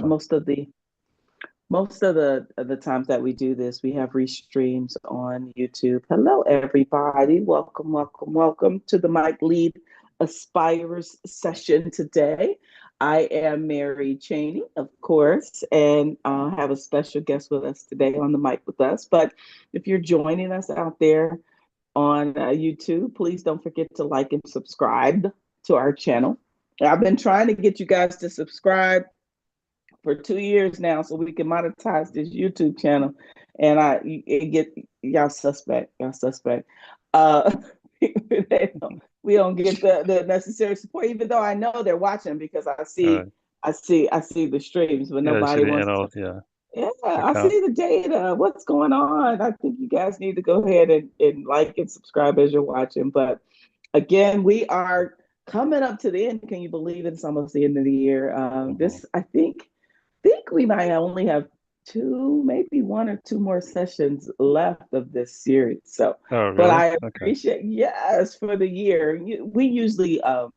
most of the times that we do this, we have restreams on YouTube. Hello, everybody. Welcome, welcome, welcome to the Mike Lead Aspires session today. I am Mary Cheney, of course, and have a special guest with us today on the mic with us. But if you're joining us out there on YouTube, please don't forget to like and subscribe to our channel. I've been trying to get you guys to subscribe for 2 years now so we can monetize this YouTube channel. And y'all suspect, Uh we don't get the necessary support, even though I know they're watching because I see the streams, but Yeah, nobody wants to. yeah, Yeah, I account. see the data. What's going on? I think you guys need to go ahead and like and subscribe as you're watching. But again, we are coming up to the end. Can you believe it? It's almost the end of the year. Mhm. This, I think we might only have two, maybe one or two more sessions left of this series. So, Oh, but really? I Okay. appreciate, yes, for the year. We usually, I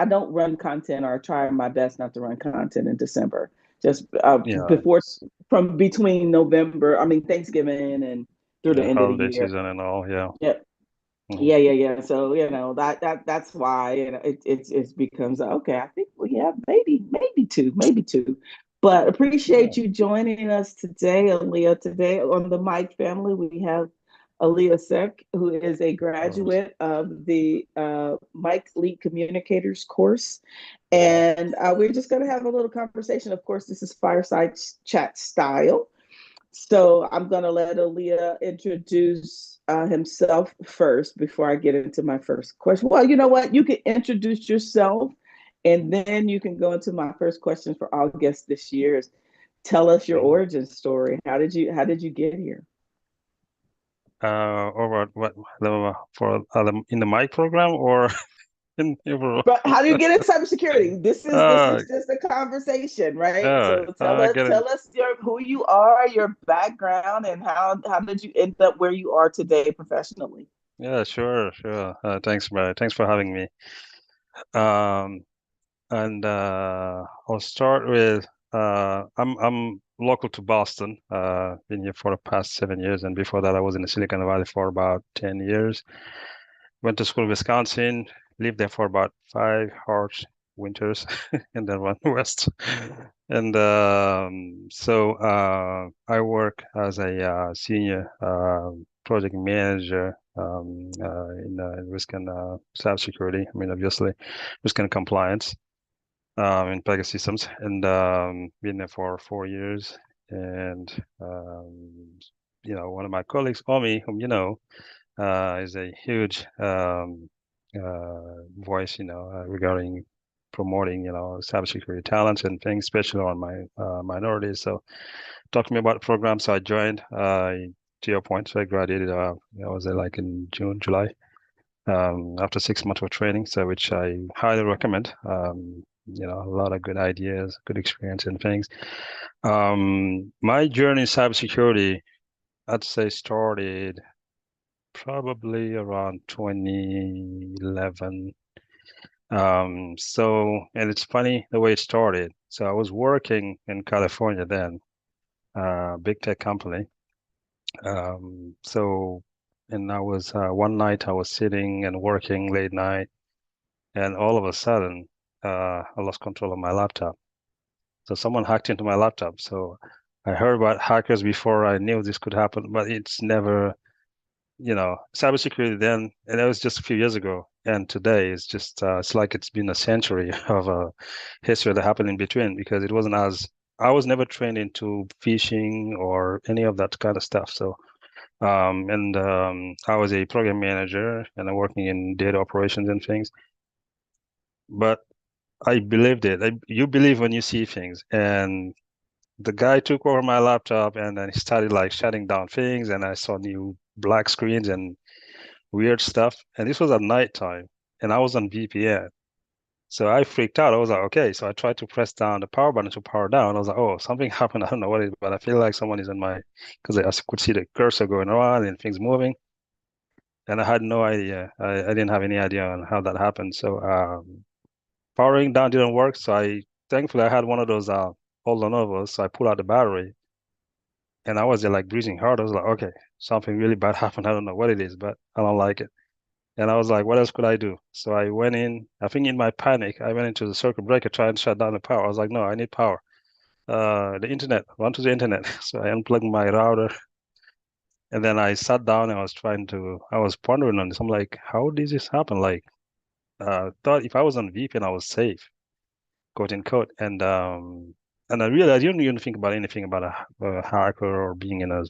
don't run content, or try my best not to run content in December. Just Yeah, before, from between November, I mean Thanksgiving and through the yeah, end of the holiday year. season and all. Yeah. Yeah, Mhm. yeah. So that's why it becomes okay. I think we have maybe two. But Yeah. appreciate you joining us today, Aliyah. Today on the Mike family, we have Aliyah Seck, who is a Of course. graduate of the Mike Lead Communicators course, Mhm. and we're just going to have a little conversation. Of course, this is fireside chat style. So I'm going to let Aliyah introduce himself first before I get into my first question. Well, you know what? You can introduce yourself, and then you can go into my first question for all guests this year. Is tell us your Mhm. origin story. How did you get here? Or what for in the mic program or in overall? But how do you get in cybersecurity? This is Uh, just a conversation, right? So tell us get it. tell us who you are, your background, and how did you end up where you are today professionally? Yeah, sure, sure. Thanks, Brad. Thanks for having me. Um, and I'll start with I'm local to Boston. Been here for the past 7 years, and before that, I was in the Silicon Valley for about 10 years. Went to school in Wisconsin, lived there for about 5 harsh winters, and then went west. And I work as a senior project manager in risk and cybersecurity. I mean, obviously, risk and compliance in Pegasystems, and been there for 4 years. And one of my colleagues, Omi, whom you know, is a huge voice, regarding promoting, cybersecurity talents and things, especially on my minorities. So, talk to me about the program. So I joined. To your point, so I graduated. I was there like in June, July, after 6 months of training. So, which I highly recommend. A lot of good ideas, good experience, and things. My journey in cybersecurity, I'd say, started probably around 2011. And it's funny the way it started. So I was working in California then, big tech company. Um, so, and I was, one night I was sitting and working late night, and all of a sudden, I lost control of my laptop. So someone hacked into my laptop. So I heard about hackers before I knew this could happen, but it's never, cybersecurity then, and that was just a few years ago. And today it's just, it's like it's been a century of history that happened in between because I was never trained into phishing or any of that kind of stuff. So, and I was a program manager and I'm working in data operations and things, but I believed it. You believe when you see things. And the guy took over my laptop and then he started like shutting down things and I saw new black screens and weird stuff. And this was at nighttime, and I was on VPN. So I freaked out. I was like, okay. So I tried to press down the power button to power down. I was like, oh, something happened. I don't know what it is, but I feel like someone is in my, because I could see the cursor going around and things moving. And I had no idea. I didn't have any idea on how that happened. So powering down didn't work. So I thankfully I had one of those old Lenovo's, so I pulled out the battery, and I was there like breathing hard. I was like, okay, something really bad happened. I don't know what it is, but I don't like it. And I was like, what else could I do? So I went in, I think in my panic, I went into the circuit breaker trying to shut down the power. I was like, no, I need power. The internet, run to the internet. So I unplugged my router, and then I sat down and I was pondering on this. I'm like, how did this happen? Like, thought if I was on VPN, I was safe, quote unquote. And I didn't even think about anything about a hacker or being in a,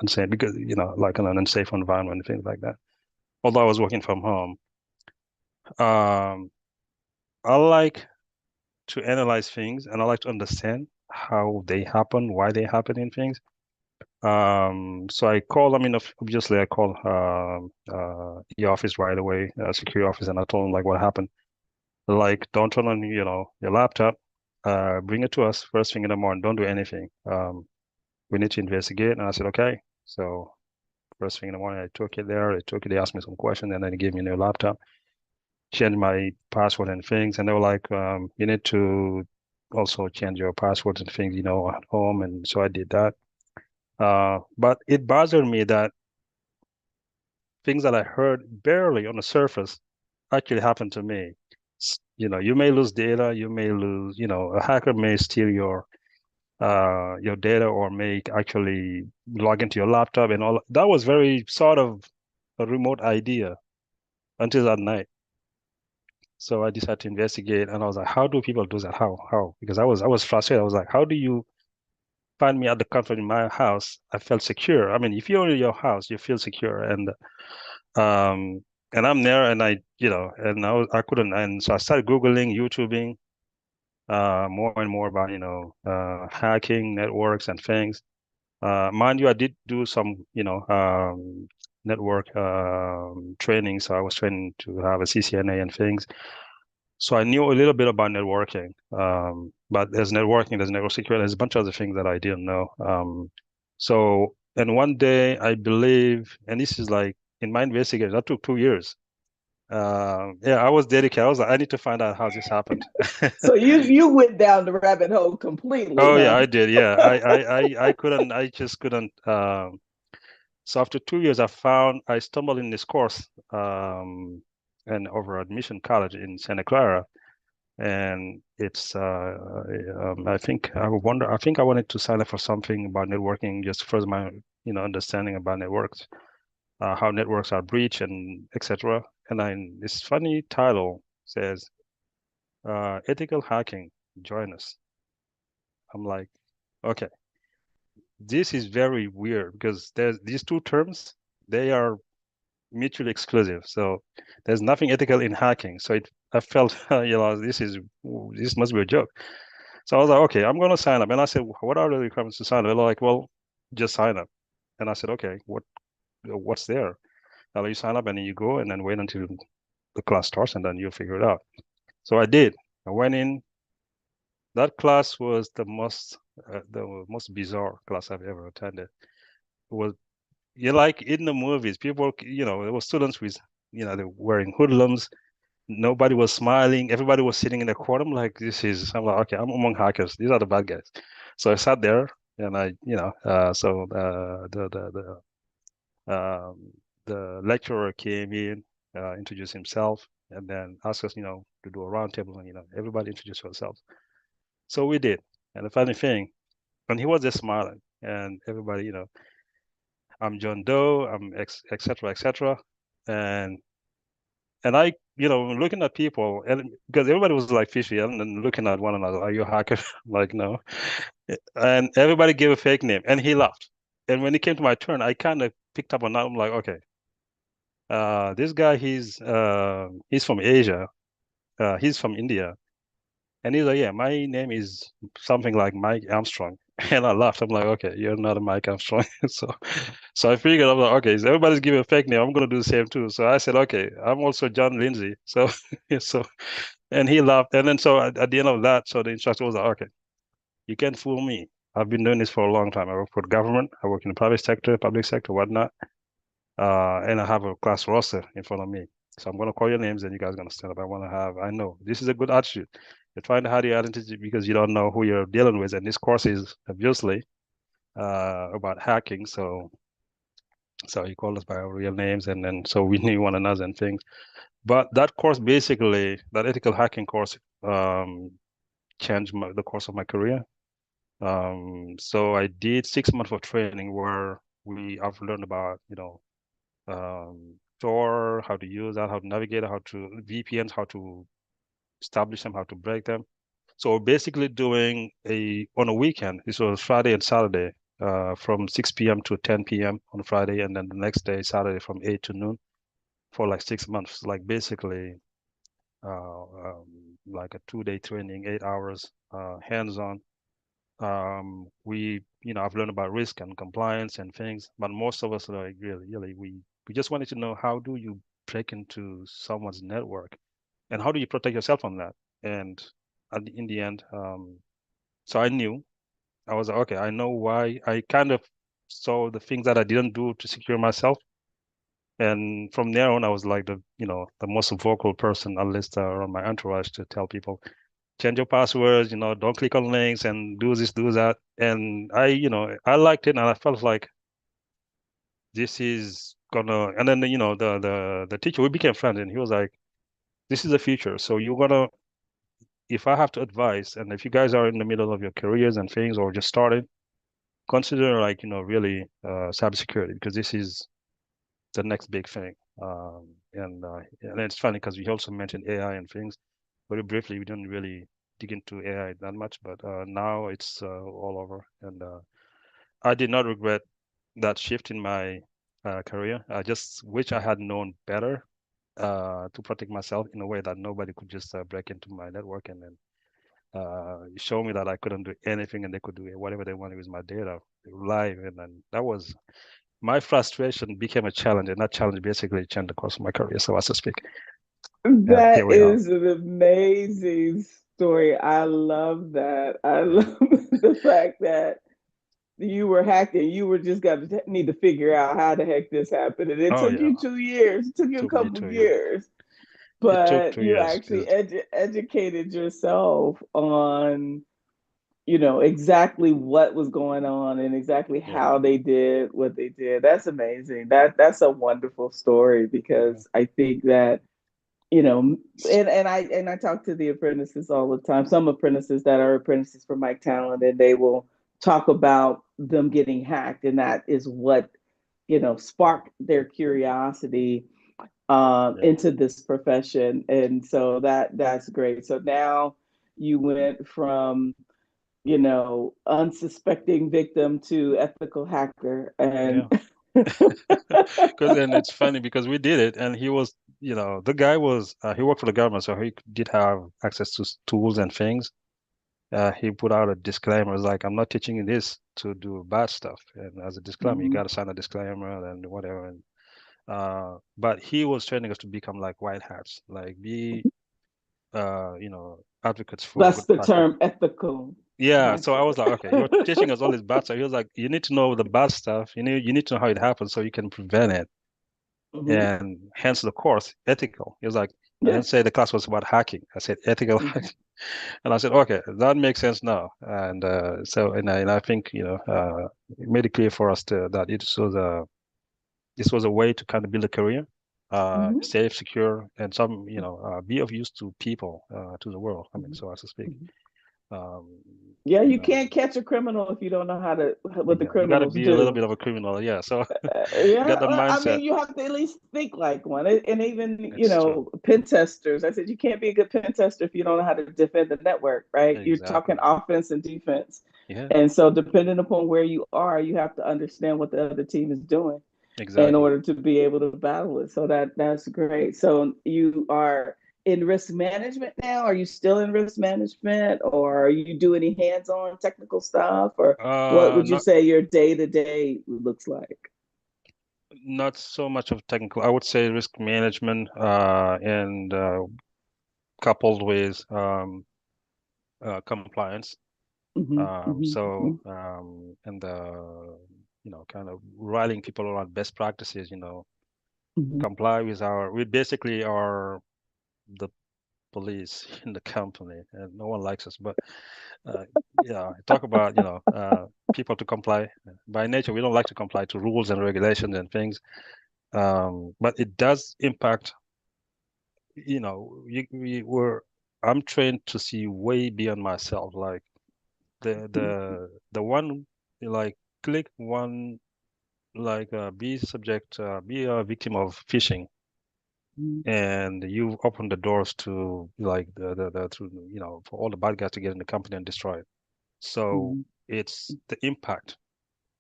unsafe, because, like in an unsafe environment and things like that. Although I was working from home. Um, I like to analyze things and I like to understand how they happen, why they happen in things. So I called, I mean, obviously I called the office right away, security office, and I told them like what happened. Like, don't turn on, your laptop. Bring it to us first thing in the morning. Don't do anything. We need to investigate. And I said, okay. So first thing in the morning, I took it there. They asked me some questions, and then they gave me a new laptop. Changed my password and things, and they were like, you need to also change your passwords and things, at home. And so I did that. But it bothered me that things that I heard barely on the surface actually happened to me. You may lose data, you may lose, a hacker may steal your data or may actually log into your laptop and all. That was very sort of a remote idea until that night. So I decided to investigate, and I was like, how do people do that? How? Because I was frustrated. I was like, how do you find me at the comfort in my house? I felt secure. I mean, if you're in your house, you feel secure, um and I'm there, and I couldn't, and so I started Googling, YouTubing, more and more about hacking networks and things. Mind you, I did do some network training, so I was trained to have a CCNA and things. So I knew a little bit about networking, but there's networking, there's network security, there's a bunch of other things that I didn't know. And one day I believe, and this is like in my investigation, that took 2 years. Yeah, I was dedicated. I was like, I need to find out how this happened. So you went down the rabbit hole completely, Oh yeah, huh? I did. Yeah, I couldn't, I just couldn't. So after 2 years, I stumbled in this course, and over at Mission College in Santa Clara, and it's I think I wanted to sign up for something about networking, just further my understanding about networks, how networks are breached and etc. And then this funny title says ethical hacking, join us. I'm like, okay, this is very weird because there's these two terms, they are mutually exclusive. So there's nothing ethical in hacking. So I felt, this must be a joke. So I was like, okay, I'm going to sign up. And I said, what are the requirements to sign up? They're like, well, just sign up. And I said, okay, what's there? Now you sign up and then you go and then wait until the class starts and then you'll figure it out. So I did. I went in. That class was the most bizarre class I've ever attended. It was, you like in the movies, people, there were students with, they're wearing hoodlums. Nobody was smiling. Everybody was sitting in the corner. I'm like, okay, I'm among hackers. These are the bad guys. So I sat there and the lecturer came in, introduced himself, and then asked us, to do a round table, and, everybody introduced themselves. So we did. And the funny thing, and he was just smiling, and everybody, I'm John Doe, I'm et cetera, et cetera. And I, looking at people, and because everybody was like fishy, and then looking at one another, are you a hacker? Like, no. And everybody gave a fake name, and he laughed. And when it came to my turn, I kind of picked up on that. I'm like, okay, this guy, he's from Asia. He's from India. And he's like, yeah, my name is something like Mike Armstrong. And I laughed. I'm like, okay, you're not a Mike Armstrong. So I figured, I'm like, okay, so everybody's giving a fake name. I'm gonna do the same too. So I said, okay, I'm also John Lindsay. So so and he laughed. And then so at the end of that, so the instructor was like, okay, you can't fool me. I've been doing this for a long time. I work for the government, I work in the private sector, public sector, whatnot. And I have a class roster in front of me. So I'm gonna call your names and you guys are gonna stand up. I know this is a good attitude. You're trying to hide your identity because you don't know who you're dealing with. And this course is obviously about hacking. So he called us by our real names, and then so we knew one another and things. But that course, basically, that ethical hacking course, changed the course of my career. So I did 6 months of training where I've learned about, Tor, how to use that, how to navigate, how to VPNs, how to establish them, how to break them. So basically doing on a weekend, this was Friday and Saturday, from 6 p.m. to 10 p.m. on Friday, and then the next day, Saturday, from 8 to noon for like 6 months, like basically like a 2-day training, 8 hours, hands-on. I've learned about risk and compliance and things, but most of us are like really, we just wanted to know, how do you break into someone's network, and how do you protect yourself from that? And in the end, so I was like, okay, I know why. I kind of saw the things that I didn't do to secure myself. And from there on, I was like the most vocal person, at least around my entourage, to tell people, change your passwords, don't click on links and do this, do that. And I liked it, and I felt like this is gonna, and then, the teacher, we became friends, and he was like, this is the future. So you're gonna, if I have to advise, and if you guys are in the middle of your careers and things, or just started, consider, like, really cybersecurity, because this is the next big thing. And it's funny because we also mentioned AI and things very briefly. We didn't really dig into AI that much, but now it's all over. And I did not regret that shift in my career. I just wish I had known better to protect myself in a way that nobody could just break into my network and then show me that I couldn't do anything, and they could do whatever they wanted with my data live. And then that was my frustration became a challenge, and that challenge basically changed the course of my career, so as to speak. And here That we are. is an amazing story. I love that. I Yeah. love the fact that you were hacked and you were just going to need to figure out how the heck this happened. And it Oh took yeah, you 2 years, it took you a took me couple 2 years. years, It took but two you years. actually educated yourself on, exactly what was going on and exactly Yeah. how they did what they did. That's amazing. That's a wonderful story Hmm. because I think that and I talk to the apprentices all the time. Some apprentices that are apprentices for Mike Talent, and they will talk about them getting hacked, and that is what sparked their curiosity Yeah. into this profession. And so that's great. So now you went from unsuspecting victim to ethical hacker, and Yeah. Because then it's funny because we did it, and he was, the guy was, he worked for the government, so he did have access to tools and things. He put out a disclaimer, it's like, I'm not teaching you this to do bad stuff. And as a disclaimer, you Mhm. got to sign a disclaimer and whatever. And but he was training us to become like white hats, like be, advocates for That's good the practice. term, ethical Yeah, so I hacker. was like, okay, you're teaching us all this bad stuff. He was like, you need to know the bad stuff. You need to know how it happens so you can prevent it. Hmm. And hence the course, ethical. He was like, I Yeah. didn't say the class was about hacking. I said ethical Hmm. hacking. And I said, okay, that makes sense now. And and I think, it made it clear for us that this was a way to kind of build a career, Hmm. safe, secure, and be of use to people, to the world. I mean, Hmm. so as to speak. Um, Yeah, you you know, can't catch a criminal if you don't know what the yeah, you got to criminals be a little do. bit of a criminal. Yeah. So Yeah, got the well, I mindset. mean, you have to at least think like one. And even, It's true. pen testers. I said you can't be a good pen tester if you don't know how to defend the network, right? You're talking Exactly. offense and defense. Yeah, And so depending upon where you are, you have to understand what the other team is doing in exactly. order to be able to battle it. So that's great. So you are in risk management now? Are you still in risk management, or are you do any hands-on technical stuff, or what would you Not say your day-to-day looks like? not so much of technical. I would say risk management, and coupled with compliance. Mm-hmm, mm-hmm, So mm-hmm, and kind of rallying people around best practices. mm-hmm, Comply with we basically are the police in the company, and no one likes us. But yeah, talk about people to comply. By nature, we don't like to comply to rules and regulations and things. But it does impact. We were. I'm trained to see way beyond myself. Like the one, like click one, like be a victim of phishing, Mhm. and you open the doors to like the through for all the bad guys to get in the company and destroy it. So Mhm. it's the impact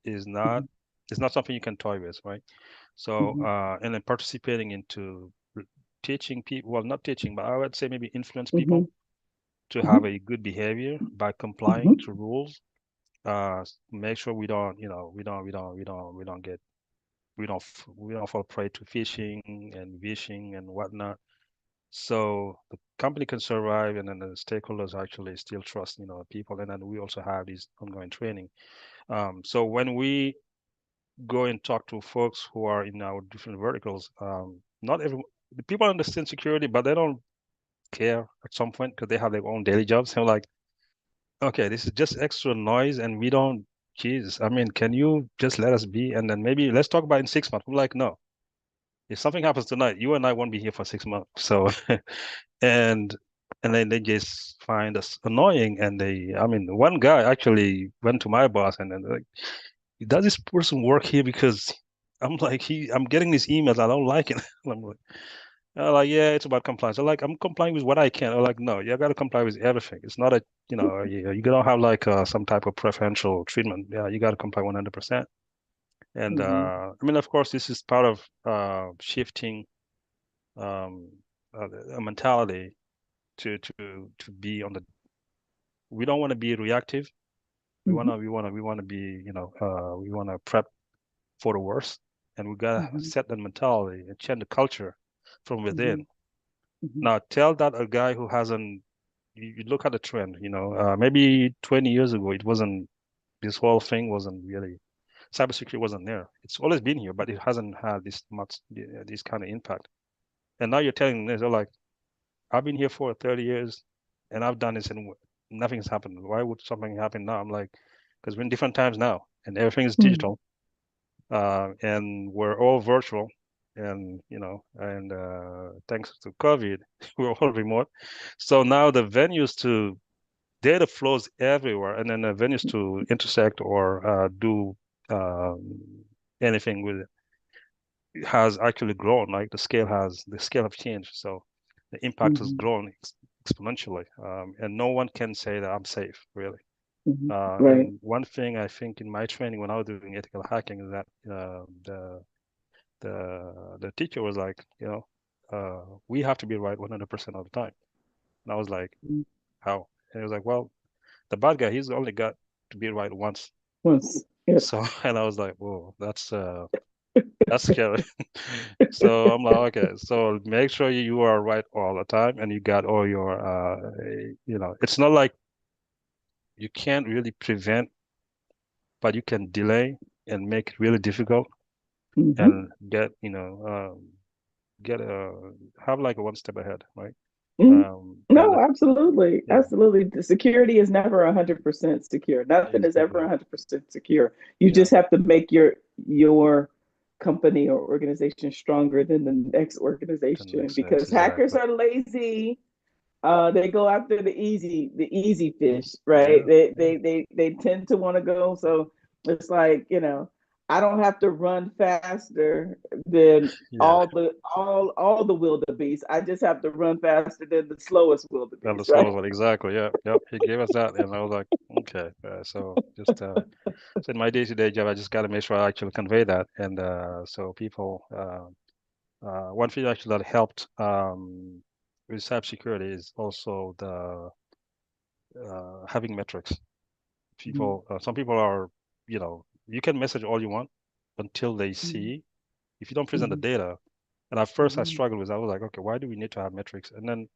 is not Mhm. it's not something you can toy with, right? So Mhm. and then participating into teaching people, well, not teaching, but I would say maybe influence people Mhm. to have Mhm. a good behavior by complying Mhm. to rules. Make sure we don't, get we don't fall prey to phishing and vishing and whatnot. So the company can survive, and then the stakeholders actually still trust, people. And then we also have these ongoing training. So when we go and talk to folks who are in our different verticals, not every the people understand security, but they don't care at some point because they have their own daily jobs. So like, okay, this is just extra noise, and we don't. Jeez, I mean, can you just let us be? And then maybe let's talk about in 6 months. I'm like, no. If something happens tonight, you and I won't be here for 6 months. So and and then they just find us annoying, and I mean, one guy actually went to my boss and then like, does this person work here? Because I'm like, I'm getting these emails, I don't like it. I'm like, yeah, it's about compliance. I'm like, I'm complying with what I can. I'm like, no, you got to comply with everything. It's not you don't have like some type of preferential treatment. Yeah, you got to comply 100%. And Mhm. I mean, of course, this is part of shifting um, a mentality to be on the. We don't want to be reactive. Mhm. We wanna be, we wanna prep for the worst, and we gotta Mhm. set that mentality and change the culture from within. Mhm. Mhm. Now, tell that a guy who hasn't. You look at the trend. Maybe 20 years ago, it wasn't. This whole thing wasn't really. Cybersecurity wasn't there. It's always been here, but it hasn't had this much, this kind of impact. And now you're telling me, they're like, I've been here for 30 years, and I've done this, and nothing's happened. Why would something happen now? I'm like, because we're in different times now, and everything is Mhm. digital, and we're all virtual, and thanks to COVID, we're all remote. So now the venues to data flows everywhere, and then the venues to intersect or do um, anything with it has actually grown. Like the scale have changed, so the impact has Mhm. grown exponentially, and no one can say that I'm safe, really. Mhm. Right. And one thing I think in my training when I was doing ethical hacking is that the teacher was like, we have to be right 100% of the time. And I was like, Mhm. how? And he was like, well, the bad guy, he's only got to be right once. Once. Yep. So, and I was like, whoa, that's scary. So I'm like, okay, so make sure you are right all the time and you got all your, it's not like you can't really prevent, but you can delay and make it really difficult Mhm. and get a have like a one step ahead, right? Mhm. And No, absolutely. yeah, Absolutely. The security is never 100% secure. Nothing is ever exactly. 100% secure. You Yeah, just have to make your company or organization stronger than the next that organization makes sense. because hackers Exactly. are lazy. They go after the easy fish, right? Yeah, They tend to want to go. So it's like, I don't have to run faster than yeah. all the wildebeest. I just have to run faster than the slowest That was wildebeest, slow right? one. Exactly. Yeah, yep. He gave us that, and I was like, okay. So just so in my day-to-day job, I just got to make sure I actually convey that, and so people. One thing actually that helped with cybersecurity is also the having metrics. Some people are, you can message all you want until they Mhm. see. If you don't present the Mhm. data, and at first I Mhm. struggled with, I was like, okay, why do we need to have metrics? And then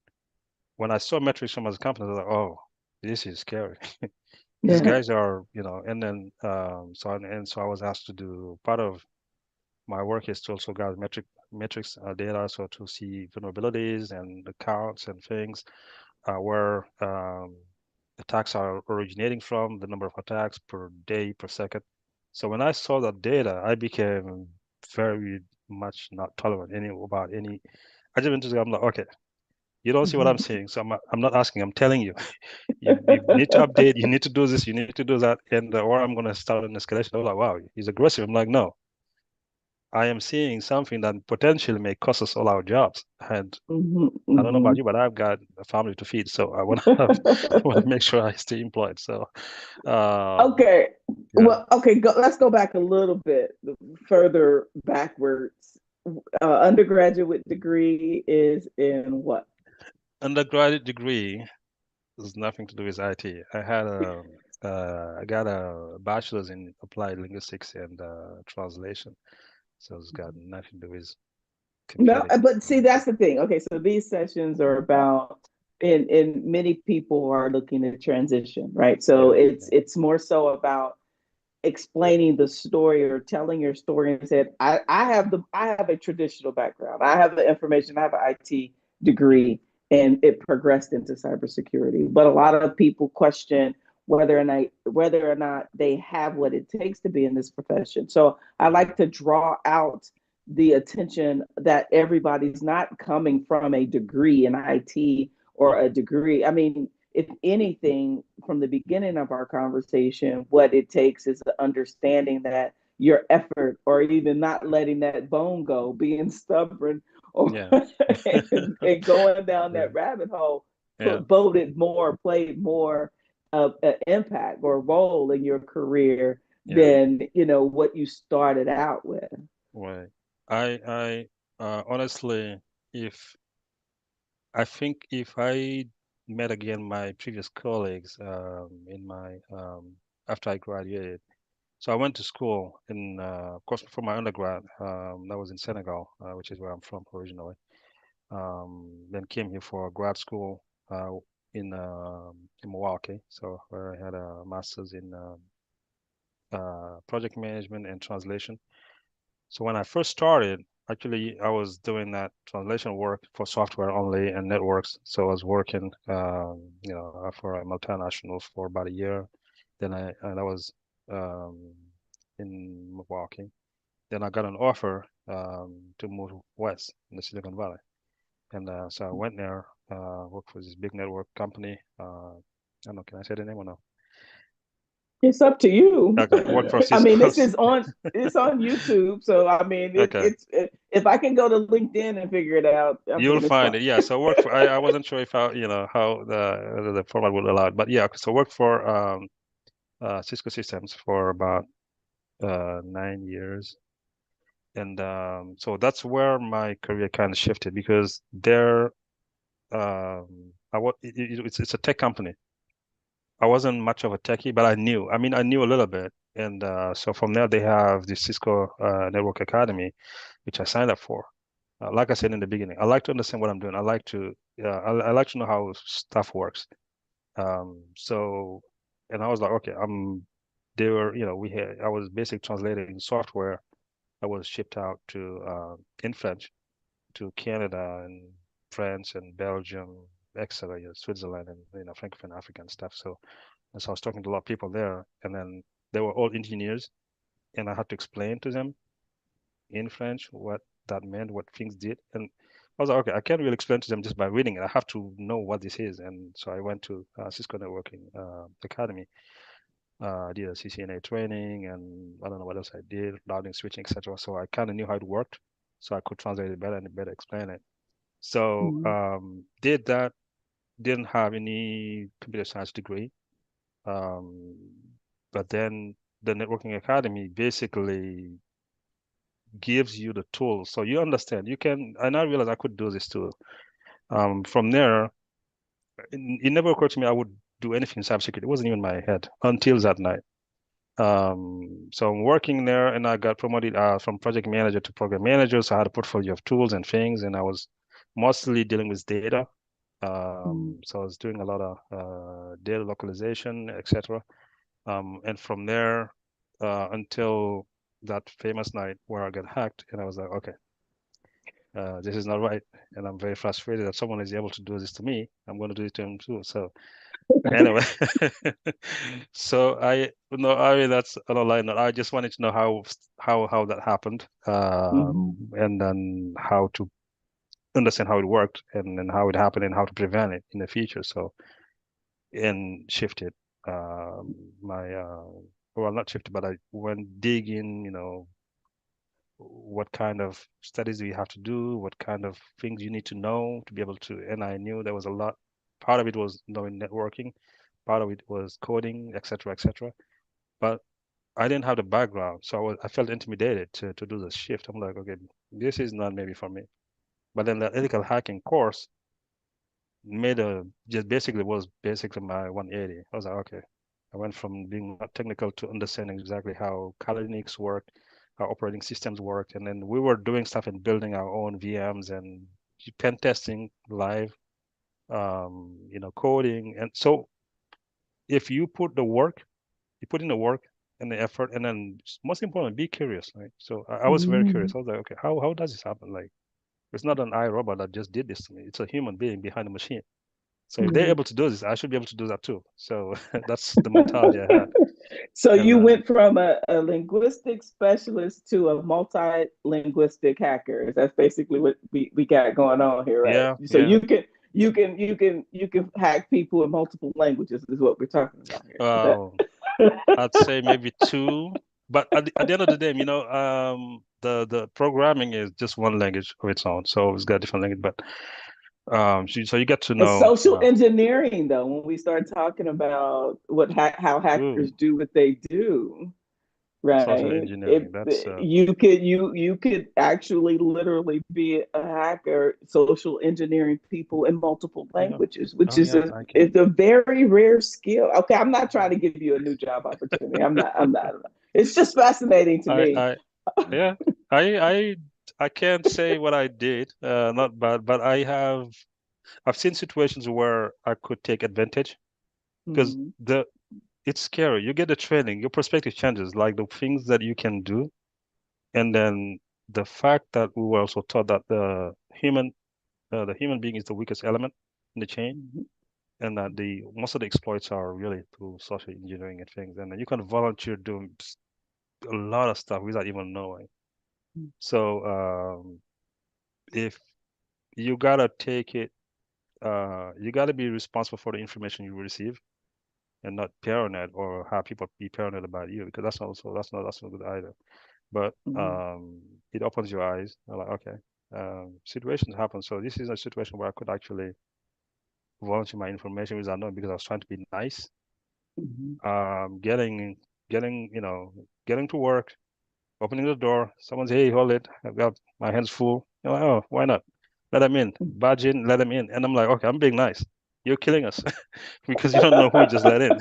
when I saw metrics from other companies, I was like, oh, this is scary. These Yeah. guys are, and then so I was asked to do part of my work is to also gather metrics data, so to see vulnerabilities and accounts and things, where attacks are originating from, the number of attacks per day, per second. So when I saw that data, I became very much not tolerant about any. I just went to I'm like, okay, you don't see what I'm seeing, so I'm not asking. I'm telling you, you need to update. You need to do this. You need to do that, and or I'm gonna start an escalation. I was like, wow, he's aggressive. I'm like, no, I am seeing something that potentially may cost us all our jobs. And I don't know about you, but I've got a family to feed, so I want to have, I want to make sure I stay employed. So, Okay. yeah, Well, okay, let's go back a little bit further backwards. Undergraduate degree is in what? undergraduate degree has nothing to do with IT. I got a bachelor's in applied linguistics and translation, so it's got nothing to do with No, computing. but see, that's the thing. Okay, so these sessions are about, and many people are looking to transition, right? So Yeah, it's more so about explaining the story or telling your story and said, I have a traditional background. I have the information, I have an IT degree, and it progressed into cybersecurity. But a lot of people question whether or not they have what it takes to be in this profession. So I like to draw out the attention that everybody's not coming from a degree in IT or a mhm, degree. I mean, if anything, from the beginning of our conversation, what it takes is the understanding that your effort, or even not letting that bone go, being stubborn, or yeah, and going down yeah, that rabbit hole, yeah, played more of an impact or role in your career yeah. than what you started out with. Right. I honestly, if I think if I met again my previous colleagues in my after I graduated, so I went to school in, of course, for my undergrad. That was in Senegal, which is where I'm from originally. Then came here for grad school in Milwaukee, so where I had a master's in project management and translation. So when I first started, actually, I was doing that translation work for software only and networks. So I was working, for a multinational for about a year. Then I was um, in Milwaukee. Then I got an offer to move west in the Silicon Valley, and so I went there, worked for this big network company. I don't know, can I say the name or no? It's up to you. Okay, worked for I mean, Cisco. this is on it's on YouTube, so I mean, Okay. if I can go to LinkedIn and figure it out, I You'll mean, it's find fine. it. Yeah. So work for, I wasn't sure if how the format would allow it, but yeah. So work for Cisco Systems for about 9 years, and so that's where my career kind of shifted because there I was it's a tech company. I wasn't much of a techie, but I knew. I mean, I knew a little bit, and so from there they have the Cisco Network Academy, which I signed up for. Like I said in the beginning, I like to understand what I'm doing. I like to know how stuff works. So, and I was like, okay, they were, I was basically translating software that was shipped out to, in French to Canada and France and Belgium, etc., Switzerland and, Francophone African stuff. So I was talking to a lot of people there, and then they were all engineers, and I had to explain to them in French what that meant, what things did. And I was like, okay, I can't really explain to them just by reading it. I have to know what this is. And so I went to Cisco Networking Academy, did a CCNA training, and I don't know what else I did, routing, switching, etc. So I kind of knew how it worked, so I could translate it better and better explain it. So Mm. did that, didn't have any computer science degree. Um, but then the networking academy basically gives you the tools. So you understand, you can, and I realized I could do this too. From there, it never occurred to me I would do anything in cybersecurity. It wasn't even in my head until that night. So I'm working there and I got promoted from project manager to program manager. So I had a portfolio of tools and things, and I was mostly dealing with data. Mm. So I was doing a lot of data localization, etc. And from there until that famous night where I got hacked, and I was like, okay, this is not right, and I'm very frustrated that someone is able to do this to me. I'm going to do it to him too. So anyway, so no, I mean that's on a line note. I just wanted to know how that happened, Mhm. and then how to understand how it worked, and then how it happened, and how to prevent it in the future. So and shifted my well, not shifted, but I went digging, what kind of studies do you have to do, what kind of things you need to know to be able to, and I knew there was a lot. Part of it was knowing networking, part of it was coding, etc., etc. But I didn't have the background, so I felt intimidated to do the shift. I'm like, okay, this is not maybe for me. But then the ethical hacking course made a just basically was basically my 180. I was like, okay. I went from being not technical to understanding exactly how Linux worked, how operating systems worked, and then we were doing stuff and building our own VMs and pen testing live, coding. And so if you put the work, you put in the work and the effort, and then most important, be curious, right? So I was very curious. Mhm. I was like, okay, how does this happen? Like, it's not an iRobot that just did this to me. It's a human being behind the machine. So if they're Mhm. able to do this, I should be able to do that too. So that's the mentality I had. So And you went from a linguistic specialist to a multi-linguistic hacker. That's basically what we got going on here, right? yeah, So yeah. you can hack people in multiple languages is what we're talking about here. Is that Well, I'd say maybe two, but at the end of the day, the programming is just one language of its own. So it's got different language, but so you get to but know social engineering though, when we start talking about how hackers ooh, do what they do, social right? If engineering. That's you could actually literally be a hacker, social engineering people in multiple yeah. languages, which Oh is yeah, a I can. it's a very rare skill. Okay, I'm not trying to give you a new job opportunity. I'm not. It's just fascinating to me. I yeah. I I I can't say what I did, not bad, but I've seen situations where I could take advantage because Mhm. it's scary. You get the training, your perspective changes, like the things that you can do, and then the fact that we were also taught that the human being is the weakest element in the chain, Mhm. and that the most of the exploits are really through social engineering and things, and then you can volunteer doing a lot of stuff without even knowing. So if you gotta take it, you gotta be responsible for the information you receive and not paranoid or have people be paranoid about you because that's not good either. But Mhm. it opens your eyes. I'm like, okay, situations happen. So this is a situation where I could actually volunteer my information without knowing because I was trying to be nice. Mhm. Getting, getting, getting to work, opening the door. Someone's, hey, hold it. I've got my hands full. You're like, oh, why not? Let them in. Barge in, let them in. And I'm like, okay, I'm being nice. You're killing us because you don't know who you just let in.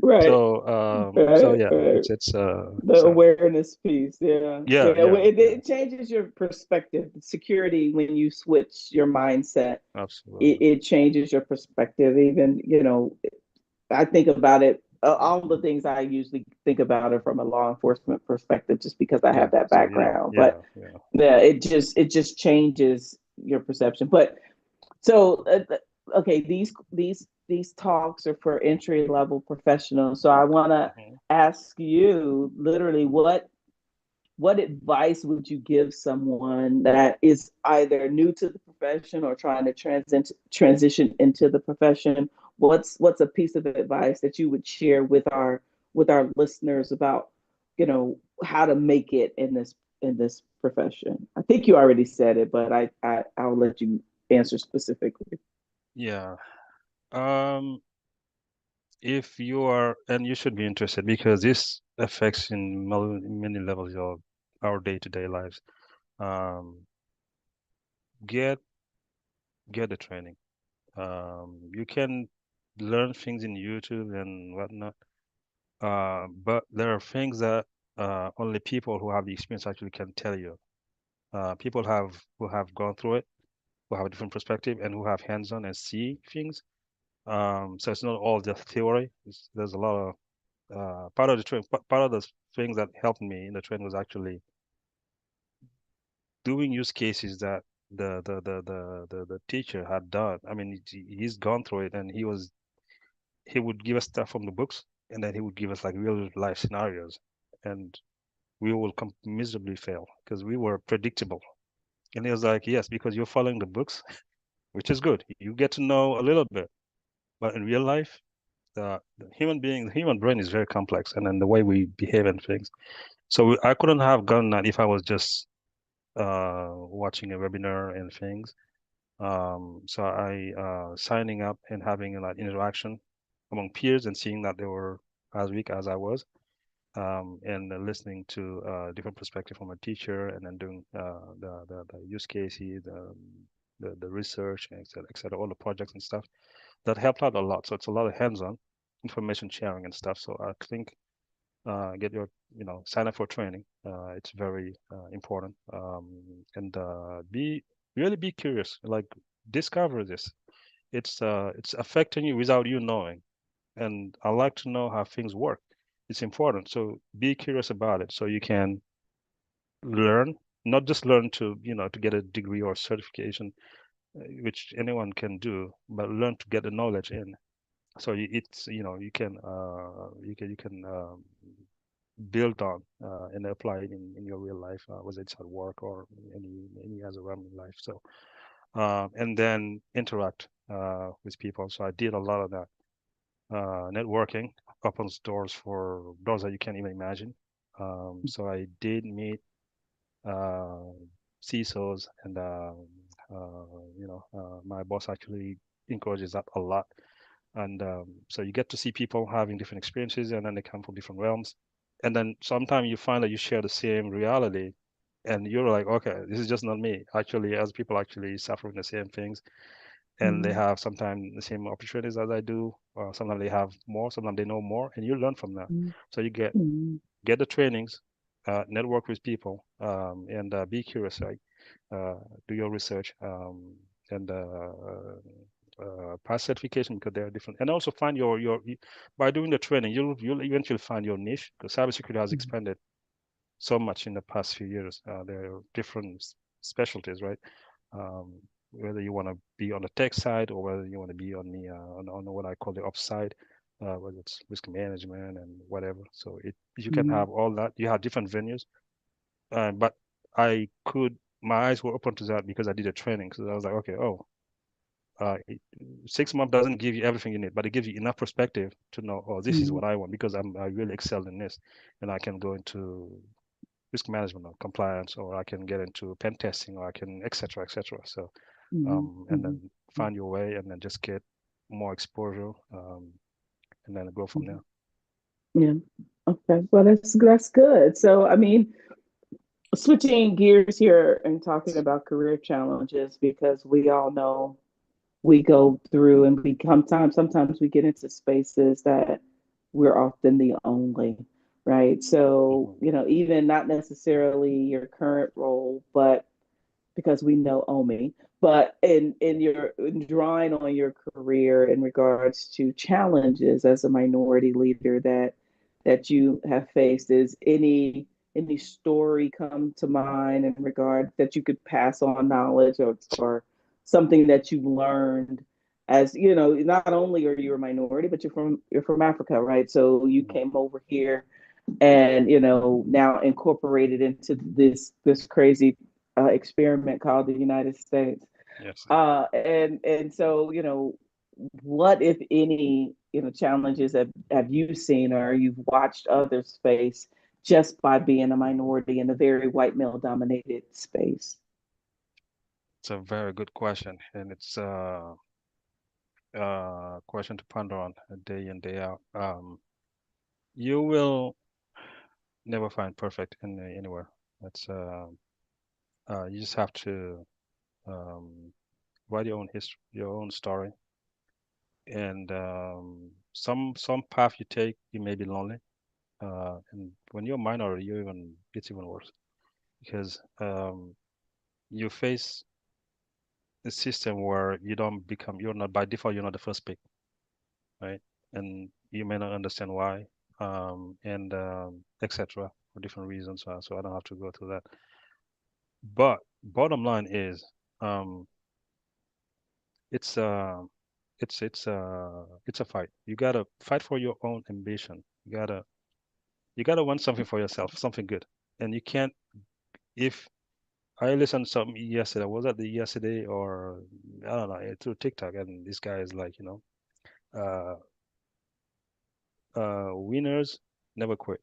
Right, So right, yeah, right. it's The awareness piece, yeah, yeah, yeah. yeah, Well, it, yeah, it changes your perspective. Security, when you switch your mindset, it, absolutely. it changes your perspective. Even, I think about it. All the things I usually think about are from a law enforcement perspective, just because I Yeah. have that So yeah, background. But yeah, yeah. yeah, it just changes your perception. But so, okay, these talks are for entry level professionals. So I want to Hmm. ask you, literally, what advice would you give someone that is either new to the profession or trying to transition into the profession? What's a piece of advice that you would share with our listeners about, how to make it in this profession? I think you already said it, but I'll let you answer specifically. Yeah. Um, if you are, and you should be interested because this affects in many levels of our day-to-day lives. Um, get get the training. You can learn things in YouTube and whatnot, but there are things that only people who have the experience actually can tell you. People who have gone through it, who have a different perspective, and who have hands-on and see things. So it's not all just theory. There's a lot of part of the train, part of the things that helped me in the train was actually doing use cases that the teacher had done. I mean, he's gone through it, and he would give us stuff from the books, and then he would give us like real life scenarios, and we will miserably fail because we were predictable. And he was like, yes, because you're following the books, which is good. You get to know a little bit, but in real life, the the human brain is very complex, and then the way we behave and things. So I couldn't have done that if I was just watching a webinar and things. So I signing up and having like interaction among peers and seeing that they were as weak as I was, and listening to different perspective from a teacher, and then doing the use cases, the research, and et cetera, all the projects and stuff. That helped out a lot. So it's a lot of hands-on information sharing and stuff. So I think get your, sign up for training. It's very important. And be curious. Like discover this. It's affecting you without you knowing. And I like to know how things work. It's important. So be curious about it so you can learn, not just learn to, to get a degree or certification, which anyone can do, but learn to get the knowledge in. So it's, you can build on and apply it in your real life, whether it's at work or any other realm in life. So and then interact with people. So I did a lot of that. Networking opens doors for doors that you can't even imagine. So I did meet uh, CISOs, and my boss actually encourages that a lot. And so you get to see people having different experiences, and then they come from different realms. And then sometimes you find that you share the same reality, and you're like, okay, this is just not me. Actually, as people actually suffering the same things, and they Mm-hmm. have sometimes the same opportunities as I do. Sometimes they have more, sometimes they know more, and you learn from that. So you Mm-hmm. get the trainings, network with people, and be curious, right? Uh, do your research, and pass certification because they are different. And also find by doing the training, you'll eventually find your niche because cybersecurity has expanded so much in the past few years. There are different specialties, right? Whether you want to be on the tech side or whether you want to be on the on what I call the ops side, whether it's risk management and whatever. So you can Mm-hmm. have all that. You have different venues, but I could my eyes were open to that because I did a training. So I was like, okay, oh, uh, it, 6 months doesn't give you everything you need, but it gives you enough perspective to know, oh, this is Mm-hmm. what I want because I really excel in this, and I can go into risk management or compliance, or I can get into pen testing, or I can et cetera, et cetera. So, and Mm-hmm. then find your way, and then just get more exposure, and then go from there. Yeah. Okay. Well, that's good. So, I mean, switching gears here and talking about career challenges because we all know we go through and become sometimes we get into spaces that we're often the only, right? So, Mhm. even not necessarily your current role, but because we know Omi, but in drawing on your career in regards to challenges as a minority leader that you have faced, is any story come to mind in regard that you could pass on knowledge or something that you've learned as not only are you a minority but you're from Africa, right? So you Mhm. came over here and now incorporated into this crazy experiment called the United States. Yes. And so what if any challenges have you seen or you've watched others face just by being a minority in a very white male dominated space? It's a very good question, and it's question to ponder on day in, day out. You will never find perfect anywhere. That's you just have to um, write your own history, your own story, and some path you take, you may be lonely. And when you're a minority, it's even worse because you face a system where you're not by default, you're not the first pick, right? And you may not understand why. and etc. for different reasons. So I don't have to go through that. But bottom line is, um, it's it's a fight. You gotta fight for your own ambition. You gotta want something for yourself, something good, and you can't. If I listened to something yesterday, was that the yesterday or I don't know, through TikTok, and this guy is like, uh, winners never quit,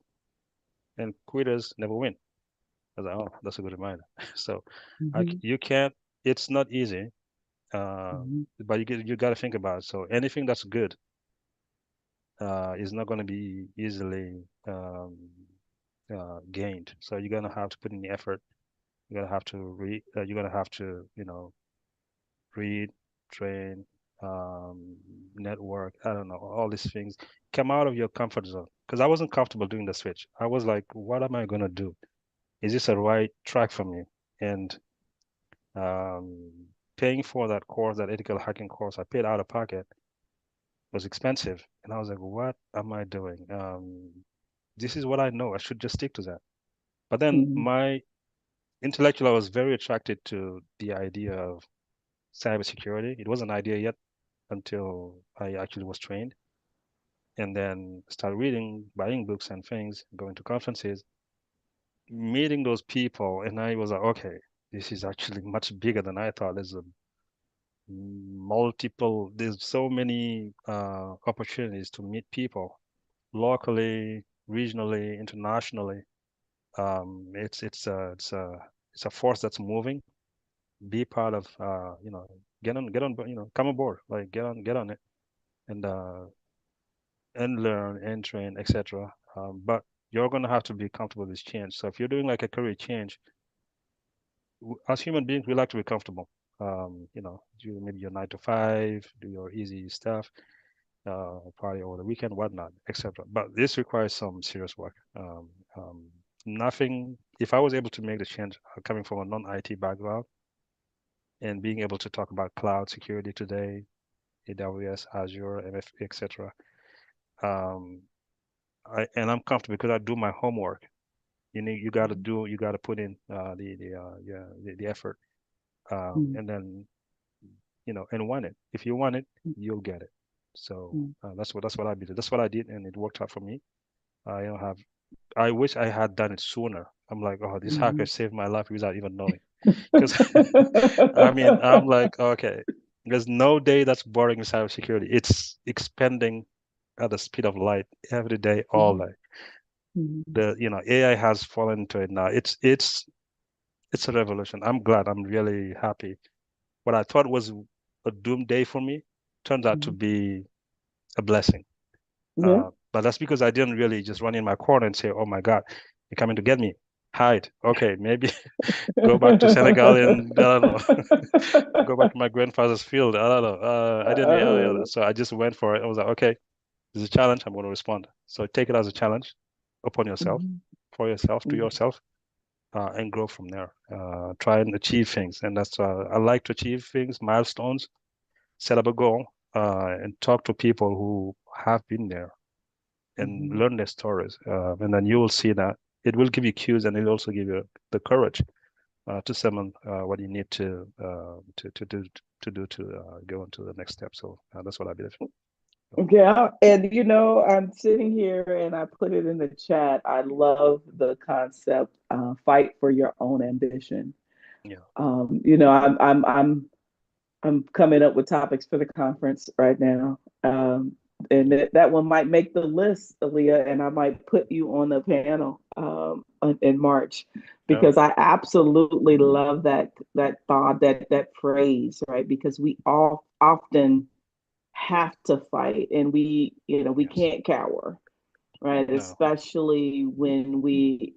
and quitters never win. I was like, oh, that's a good reminder. So, Mm-hmm. you can't. It's not easy, Mm-hmm. but you got to think about it. So anything that's good is not going to be easily gained. So you're going to have to put in the effort. You're going to have to read. You're going to have to, read, train, network. I don't know, all these things. Come out of your comfort zone. Because I wasn't comfortable doing the switch. I was like, what am I going to do? Is this a right track for me? And um, paying for that course, that ethical hacking course, I paid out of pocket was expensive. And I was like, what am I doing? This is what I know. I should just stick to that. But then Mm-hmm. my intellectual, I was very attracted to the idea of cybersecurity. It wasn't an idea yet until I actually was trained and then started reading, buying books and things, going to conferences, meeting those people. And I was like, okay, this is actually much bigger than I thought. There's so many opportunities to meet people locally, regionally, internationally. It's a force that's moving. Be part of, get on, come aboard, like get on it, and learn and train, etc. But you're gonna have to be comfortable with this change. So if you're doing like a career change, as human beings, we like to be comfortable. Do maybe your 9 to 5, do your easy stuff, party over the weekend, whatnot, etc. But this requires some serious work. Nothing. If I was able to make the change coming from a non-IT background and being able to talk about cloud security today, AWS, Azure, MF, etc. Um, I'm comfortable because I do my homework. You got to put in the effort, Mm-hmm. and then and want it. If you want it, you'll get it. So that's what I did. That's what I did, and it worked out for me. I don't have. I wish I had done it sooner. I'm like, oh, this hacker Mm-hmm. saved my life without even knowing. Because I mean, I'm like, okay, there's no day that's boring in cybersecurity. It's expanding at the speed of light every day, all day. Mm-hmm. The AI has fallen into it now. It's a revolution. I'm glad. I'm really happy. What I thought was a doom day for me turns out to Mm-hmm. be a blessing. Yeah. But that's because I didn't really just run in my corner and say, "Oh my God, you're coming to get me." Hide. Okay, maybe go back to Senegal and I don't know, go back to my grandfather's field. I don't know. I didn't. Yeah, yeah. So I just went for it. I was like, okay, this is a challenge. I'm going to respond. So take it as a challenge upon yourself, Mhm, for yourself, to mhm, yourself, and grow from there. Try and achieve things, and that's I like to achieve things, milestones, set up a goal, and talk to people who have been there and mhm, learn their stories, and then you will see that it will give you cues, and it will also give you the courage to summon what you need to do to go into the next step. So that's what I believe. So, yeah, and I'm sitting here and I put it in the chat. I love the concept, fight for your own ambition. yeah, I'm coming up with topics for the conference right now. And that one might make the list, Aliyah, and I might put you on the panel in March no, because I absolutely love that thought, that phrase, right? Because we all often have to fight and we yes, can't cower, right? no, Especially when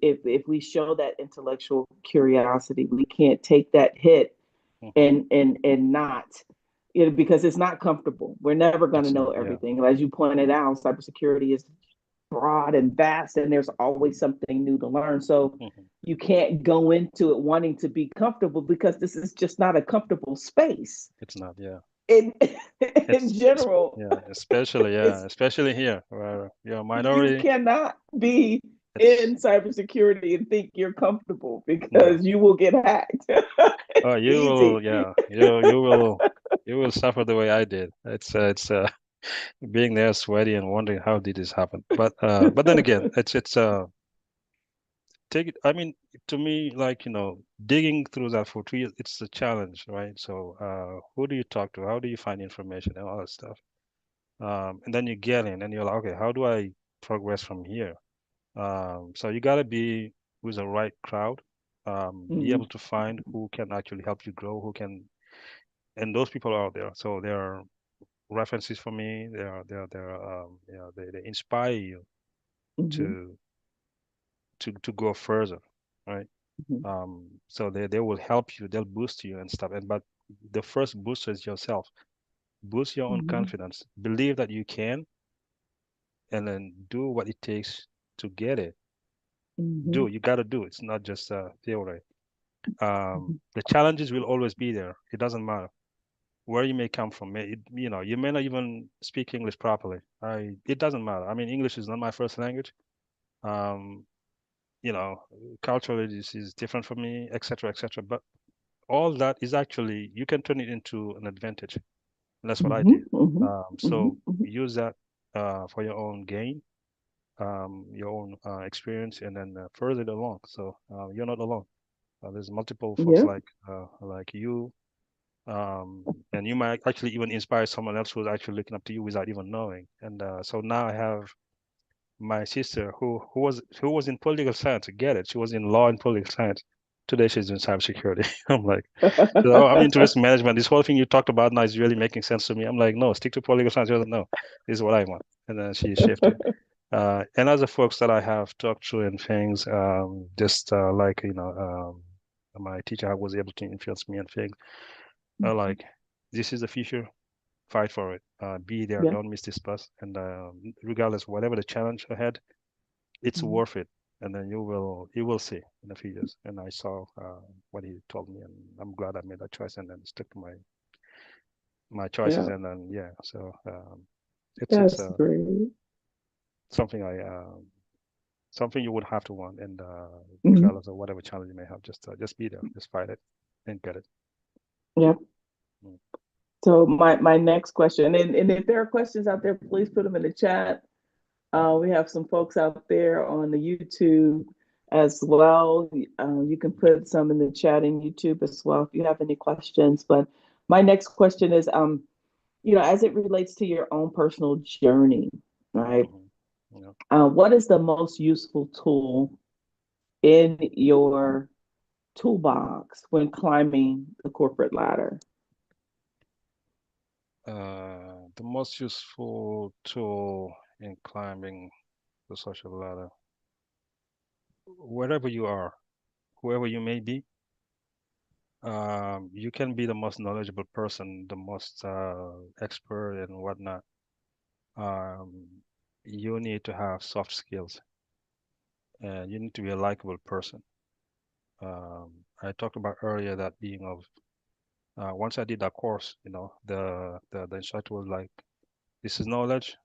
if we show that intellectual curiosity, we can't take that hit hmm, and not because it's not comfortable. We're never going to it's know not, yeah, everything. As you pointed out, cybersecurity is broad and vast, and there's always something new to learn. So hmm, you can't go into it wanting to be comfortable because this is just not a comfortable space. it's not, yeah, in in it's general. yeah, especially yeah, It's especially here where you're a you minority. cannot be It's in cybersecurity and think you're comfortable no. because you will get hacked. Oh, It's you easy. will, yeah, you will suffer the way I did. It's being there sweaty and wondering how did this happen. But then again, it's take it. I mean, to me, like digging through that for 2 years, it's a challenge, right? So, who do you talk to? How do you find information and all that stuff? And then you get in, and you're like, okay, how do I progress from here? So you gotta be with the right crowd. Be Mhm, able to find who can actually help you grow, who can, and those people are out there. So there are references for me. They inspire you mhm, to to go further, right? mhm, So they will help you, they'll boost you and stuff. And but the first booster is yourself. Boost your own mhm, confidence. Believe that you can, and then do what it takes to get it. mhm, Do you got to do. It's not just theory. mhm, The challenges will always be there. It doesn't matter where you may come from. You may not even speak English properly. It doesn't matter. I mean, English is not my first language. Um, you know, culturally this is different for me, etc., etc. But all that is actually you can turn it into an advantage. And that's what I mhm, did. mhm, So mhm, mhm. use that for your own gain, your own experience, and then further it along. So you're not alone. There's multiple folks Yeah. like you, and you might actually even inspire someone else who's actually looking up to you without even knowing. And so now I have my sister who was in political science. Get it? She was in law and political science. Today she's in cybersecurity. I'm like, oh, I'm into risk management. This whole thing you talked about now is really making sense to me. I'm like, no, stick to political science. She was like, no, this is what I want. And then she shifted. And other folks that I have talked to and things, just like my teacher was able to influence me and things. Like, this is the future. Fight for it. Be there. Yeah. Don't miss this bus. And regardless, whatever the challenge ahead, it's Mhm. worth it. And then you will see in a few years. And I saw what he told me, and I'm glad I made that choice and then stuck to my choices. Yeah. And then yeah, so it's That's great. something something you would have to want, and Mhm. regardless of whatever challenge you may have, just be there, just fight it, and get it. Yeah. Mm. So my next question, and if there are questions out there, please put them in the chat. We have some folks out there on the YouTube as well. You can put some in the chat in YouTube as well if you have any questions. But my next question is, as it relates to your own personal journey, right? Mhm. Yeah. What is the most useful tool in your toolbox when climbing the corporate ladder? The most useful tool in climbing the social ladder, wherever you are, whoever you may be, you can be the most knowledgeable person, the most expert and whatnot. Um, you need to have soft skills, and you need to be a likable person. I talked about earlier that being of once I did that course, the instructor was like, "This is knowledge.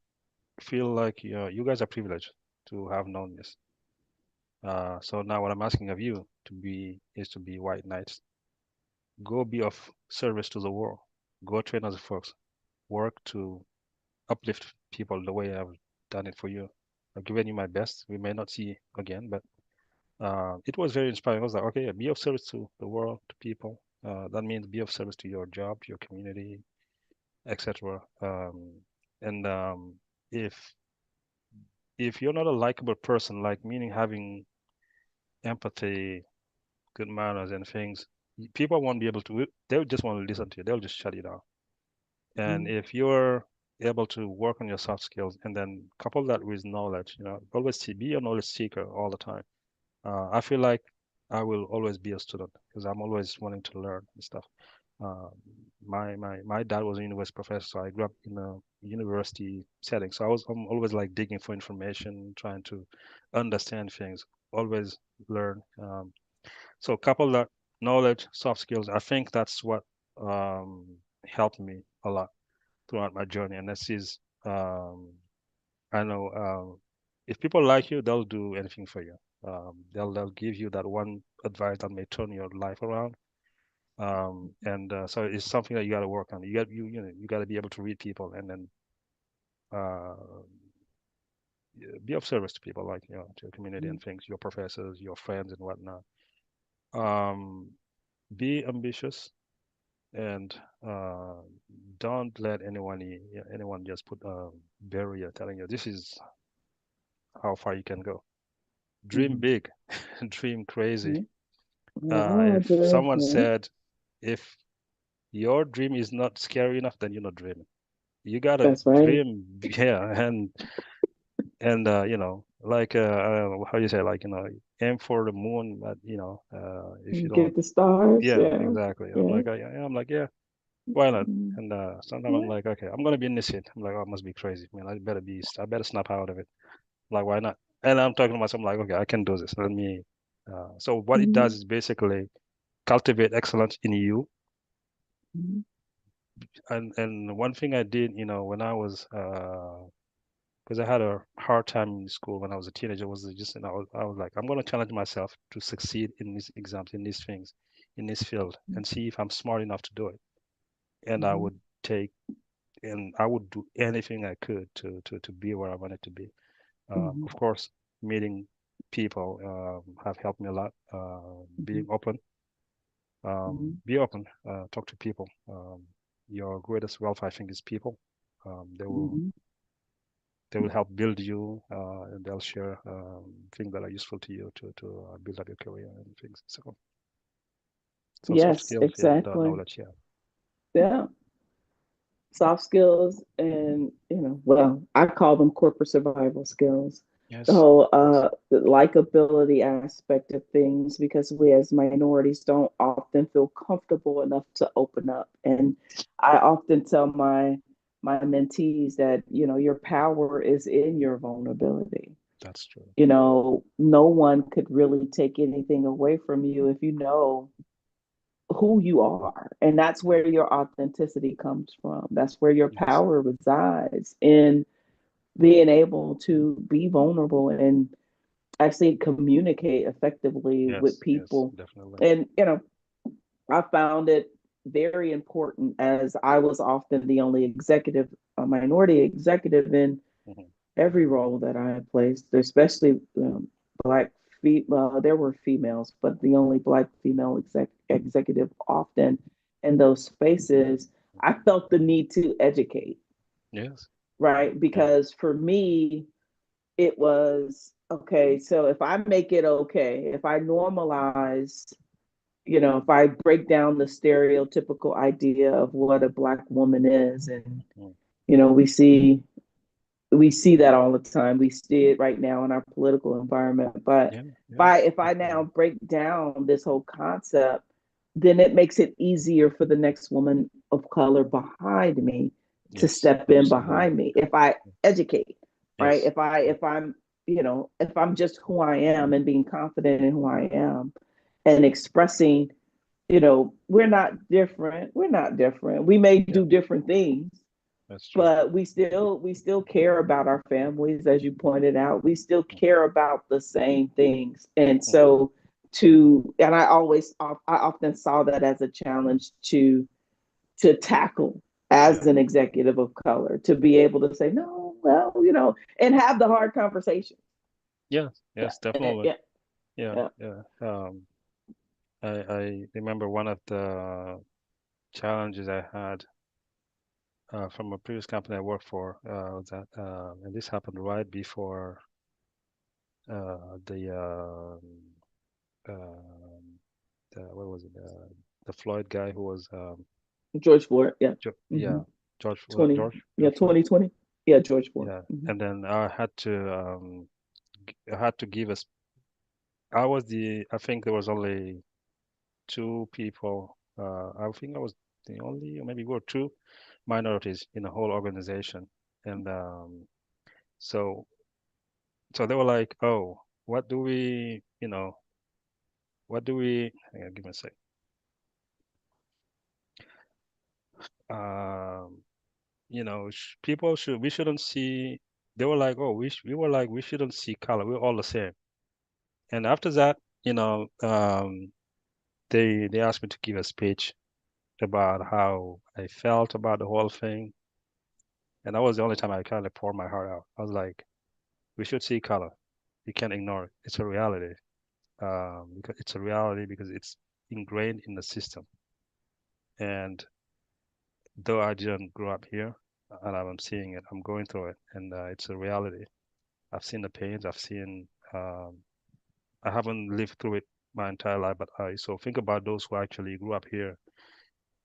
Feel like you guys are privileged to have known this. So now what I'm asking of you to be white knights. Go be of service to the world. Go train other folks. Work to uplift people the way I've done it for you. I've given you my best. We may not see again, but it was very inspiring. I was like, okay, yeah, be of service to the world, to people. That means be of service to your job, your community, etc. And if if you're not a likable person, like meaning having empathy, good manners, and things, people won't be able to. They'll just want to listen to you. They'll just shut you down. And Mm, if you're able to work on your soft skills and then couple that with knowledge, always be a knowledge seeker all the time. I feel like I will always be a student because I'm always wanting to learn and stuff. Uh, my dad was a university professor, so I grew up in a university setting. So I'm always like digging for information, trying to understand things, always learn. So couple that knowledge, soft skills. I think that's what um, helped me a lot throughout my journey. And this is, I know, if people like you, they'll do anything for you. They'll give you that one advice that may turn your life around. And so it's something that you got to work on. You got to be able to read people and then uh, be of service to people, like to your community Mhm. and things, your professors, your friends, and whatnot. Um, be ambitious and don't let anyone just put a barrier telling you this is how far you can go. Dream Mhm. big, dream crazy. Yeah. Oh, If someone yeah. said if your dream is not scary enough, then you're not dreaming. You gotta That's right. dream, yeah, and like how you say, like aim for the moon, but if you don't, Get the stars. yeah, Yeah. exactly. I'm Yeah. like, yeah, I'm like, yeah, why not? Mhm. And sometimes I'm Yeah. like, okay, I'm gonna be initiate. I'm like, oh, it must be crazy, man. I better snap out of it. Like, why not? And I'm talking to myself, I'm like, okay, I can do this. Let me. So what it Mhm. does is basically cultivate excellence in you. Mhm. And one thing I did, when I was because I had a hard time in school when I was a teenager, was just, I was like, I'm gonna challenge myself to succeed in these exams, in these things, in this field, and see if I'm smart enough to do it. And I Mhm. would take and I would do anything I could to be where I wanted to be. Mhm. Of course, meeting people have helped me a lot. Being Mhm. open, Mhm. be open, talk to people. Your greatest wealth, I think, is people. They will Mhm. help build you, and they'll share things that are useful to you to build up your career and things. So soft Yes, skills, yeah, the exactly. knowledge, yeah, Yeah. Soft skills and, well, I call them corporate survival skills. The yes, whole yes, the likability aspect of things, because we as minorities don't often feel comfortable enough to open up. And I often tell my mentees that, your power is in your vulnerability. that's true. No one could really take anything away from you if you know who you are. And that's Mm, where your authenticity comes from. That's where your yes, power resides, in being able to be vulnerable and actually communicate effectively with yes, yes, people. definitely. And, I found it very important, as I was often the only executive, a minority executive in Hmm. every role that I had placed, especially black female. There were females, but the only black female executive often in those spaces. I felt the need to educate, Yes, right? yeah, Because for me, it was okay. So if I make it okay, if I normalize, if I break down the stereotypical idea of what a black woman is, and mm, we see that all the time. We see it right now in our political environment. But yeah, if yeah, I now definitely. break down this whole concept, then it makes it easier for the next woman of color behind me to Yes, step in absolutely. behind me. If I educate, right? Yes, yeah, If I'm just who I am and being confident in who I am and expressing, we're not different. We're not different. We may yeah, do different things, that's true. but we still care about our families, as you pointed out. We still Mm, care about the same things. And mm, so, and I often saw that as a challenge to tackle yeah, as an executive of color, to be able to say no, well, and have the hard conversation. yes, Yeah. yes, definitely. Yeah. Yeah, Yeah. yeah. I remember one of the challenges I had from a previous company I worked for, was that, and this happened right before the um, what was it? The Floyd guy who was, George Floyd. Yeah. Hmm. Yeah, George, was it 20. George? Yeah. George Floyd? 2020. Yeah. George Floyd. Yeah. Hmm. And then I had to give us, I think there was only two people. I think I was the only, or maybe we were two minorities in the whole organization. And so, so they were like, oh, what do we, what do we, hang on, give me a sec. Um, people we shouldn't see. They were like, oh, we were like, we shouldn't see color. We're all the same. And after that, they asked me to give a speech about how I felt about the whole thing, and that was the only time I kind of poured my heart out. I was like, we should see color. You can't ignore it. It's a reality. Because it's a reality because it's ingrained in the system. And though I didn't grow up here, and I'm seeing it, I'm going through it, and it's a reality. I've seen the pains. I haven't lived through it my entire life, but I so think about those who actually grew up here,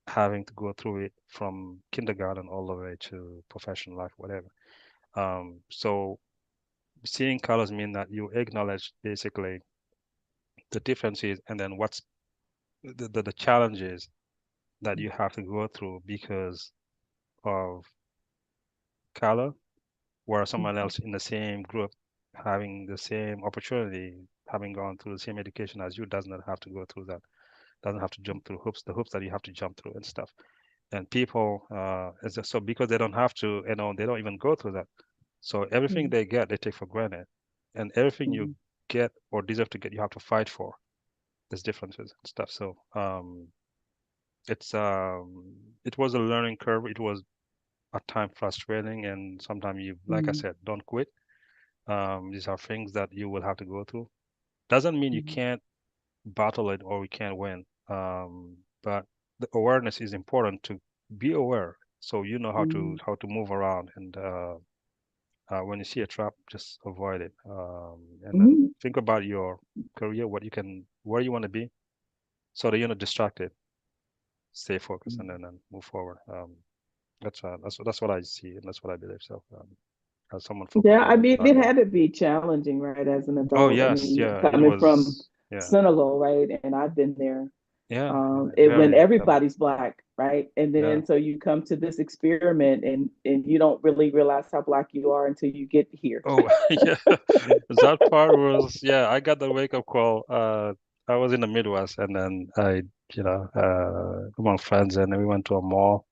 having to go through it from kindergarten all the way to professional life, whatever. So seeing colors mean that you acknowledge basically the differences and then what's the challenges that you have to go through because of color, where someone else in the same group having the same opportunity, having gone through the same education as you, does not have to go through that, doesn't have to jump through the hoops that you have to jump through and stuff. And people, so because they don't have to, they don't even go through that. So everything they get, they take for granted, and everything you get or deserve to get, you have to fight for. There's differences and stuff. So it's it was a learning curve. It was at times frustrating, and sometimes you, like I said, don't quit. These are things that you will have to go through. Doesn't mean you can't battle it or we can't win. But the awareness is important to be aware, so you know how to move around. And when you see a trap, just avoid it. And then think about your career, where you want to be, so that you're not distracted. Stay focused, and then move forward. That's what I see, and that's what I believe. So, as someone Yeah, focused on I the mean, it background. had to be challenging, right, as an Oh adult. I yes, mean, you're yeah, it coming from was. Yeah, Senegal, right? And I've been there. yeah, yeah, When very. everybody's black, right? And Yeah. then so you come to this experiment, and you don't really realize how black you are until you get here. Oh, yeah. That part was, yeah, I got the wake-up call. I was in the Midwest, and then among friends, and we went to a mall,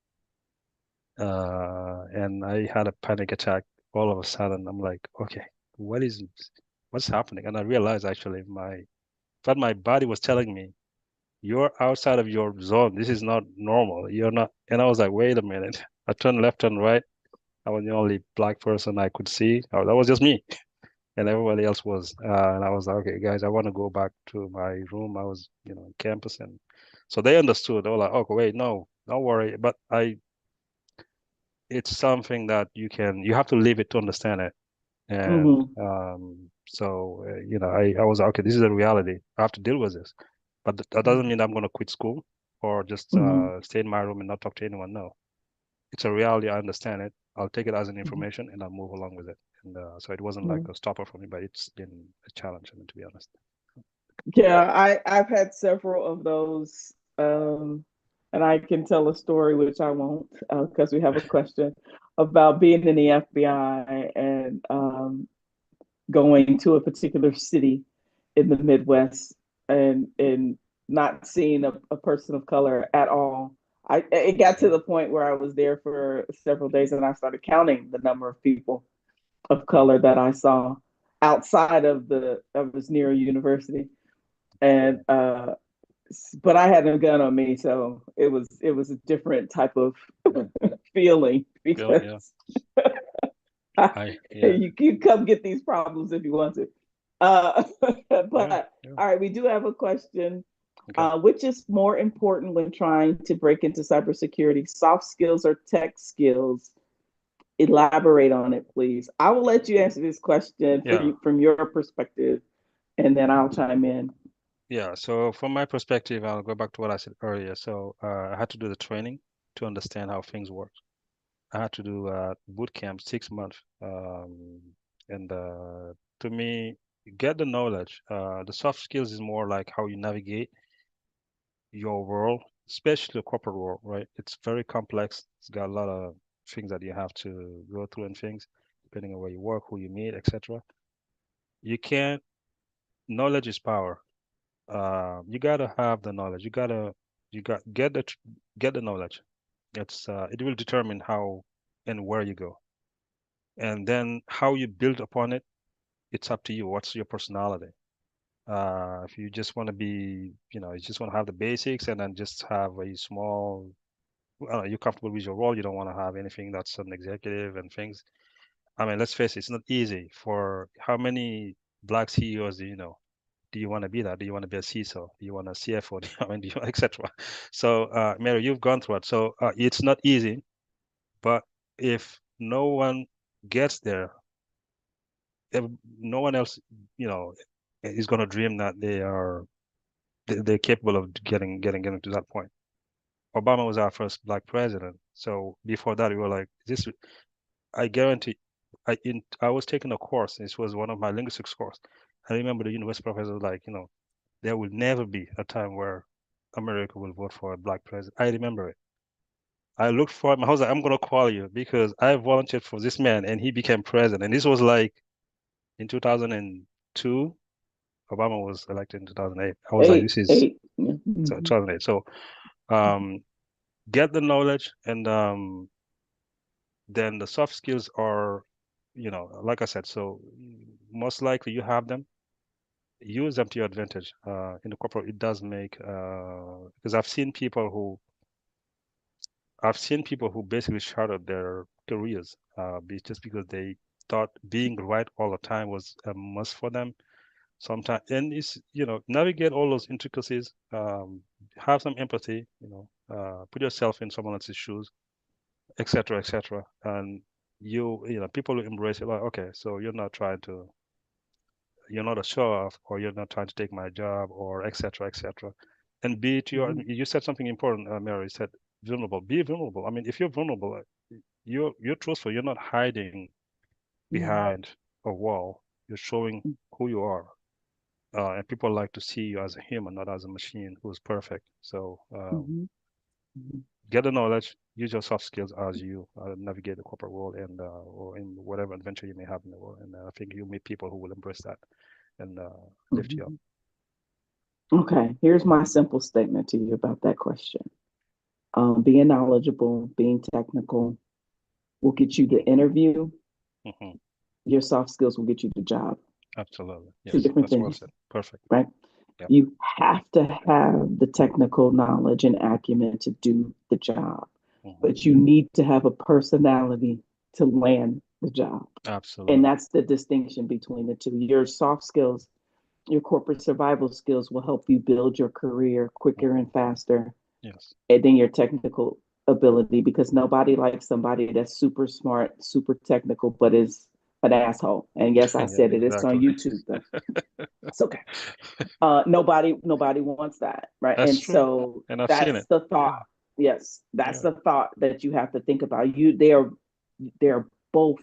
and I had a panic attack all of a sudden. I'm like, okay, what's happening? And I realized actually but my body was telling me, you're outside of your zone. This is not normal. You're not. And I was like, wait a minute. I turned left and right. I was the only black person I could see. Oh, that was just me. And everybody else was. And I was like, okay, guys, I want to go back to my room. I was, on campus, and so they understood. They were like, okay, wait, no, don't worry. But it's something that you have to live it to understand it. And Mm-hmm. so, I was like, okay, this is a reality. I have to deal with this. But that doesn't mean I'm going to quit school or just Mm-hmm. stay in my room and not talk to anyone. No, it's a reality. I understand it. I'll take it as an information and I'll move along with it. And so it wasn't like Mm-hmm. a stopper for me, but it's been a challenge, I mean, to be honest. Yeah, I've had several of those, and I can tell a story, which I won't, because we have a question about being in the FBI and going to a particular city in the Midwest and not seeing a person of color at all. It got to the point where I was there for several days and I started counting the number of people of color that I saw outside of the of this near university. And but I had a gun on me, so it was a different type of feeling Feeling, yeah. because Yeah. you come get these problems if you want to. Yeah. But Yeah. all right, we do have a question. Okay. Which is more important when trying to break into cybersecurity, soft skills or tech skills? Elaborate on it, please. I will let you answer this question Yeah. from your perspective, and then I'll chime in. Yeah. So from my perspective, I'll go back to what I said earlier. So I had to do the training to understand how things work. I had to do boot camp 6 months. And to me, get the knowledge. The soft skills is more like how you navigate your world, especially the corporate world, right? It's very complex. It's got a lot of things that you have to go through and things, depending on where you work, who you meet, etc. You can't, knowledge is power. You gotta have the knowledge. You got get the knowledge. it will determine how and where you go. And then how you build upon it, it's up to you. What's your personality? If you just want to be, you just want to have the basics and then just have a small, you're comfortable with your role. You don't want to have anything that's an executive and things. I mean, let's face it, it's not easy. For how many black CEOs do you know? Do you want to be that? Do you want to be a CISO? Do you want a CFO? I mean, etc. So, Mary, you've gone through it. So it's not easy, but if no one gets there, if no one else, you know, is going to dream that they're capable of getting to that point. Obama was our first black president. So before that, we were like, this, I guarantee, I was taking a course. This was one of my linguistics course. I remember the university professor was like, there will never be a time where America will vote for a black president. I remember it. I looked for him. I was like, I'm gonna call you because I volunteered for this man and he became president. And this was like in 2002. Obama was elected in 2008. I was like, Eight, this is eight. Yeah. so 2008. So um, get the knowledge and then the soft skills are, like I said, so most likely you have them. Use them to your advantage. In the corporate, it does make because I've seen people who basically shattered their careers just because they thought being right all the time was a must for them. Sometimes, and it's, navigate all those intricacies, have some empathy, put yourself in someone else's shoes, etc., etc. And people will embrace it like, okay, so you're not a show off, or you're not trying to take my job, or etc., etc. And be to your, Mhm. you said something important, Mary, you said vulnerable. Be vulnerable. I mean, if you're vulnerable, you're truthful. You're not hiding Mhm. behind a wall. You're showing who you are. And people like to see you as a human, not as a machine who's perfect. So Mhm. Mhm. get the knowledge, use your soft skills as you navigate the corporate world and or in whatever adventure you may have in the world. And I think you'll meet people who will embrace that and lift you up. Mhm. Okay, here's my simple statement to you about that question. Being knowledgeable, being technical will get you the Hmm. interview. Hmm. Your soft skills will get you the job. Absolutely. Two Yes, different that's well things, said. Perfect. right? Yep. You have to have the technical knowledge and acumen to do the job, Hmm. but you need to have a personality to land the job. And Absolutely. that's the distinction between the two. Your soft skills, your corporate survival skills will help you build your career quicker Hmm. and faster, Yes. and then your technical ability, because nobody likes somebody that's super smart, super technical, but is an asshole. And yes, I Yeah, said it. It's on exactly. YouTube though. It's okay. Nobody wants that, right? That's And true. so And I've seen that's it. the thought. Yeah. Yes, that's Yeah. the thought that you have to think about. They're both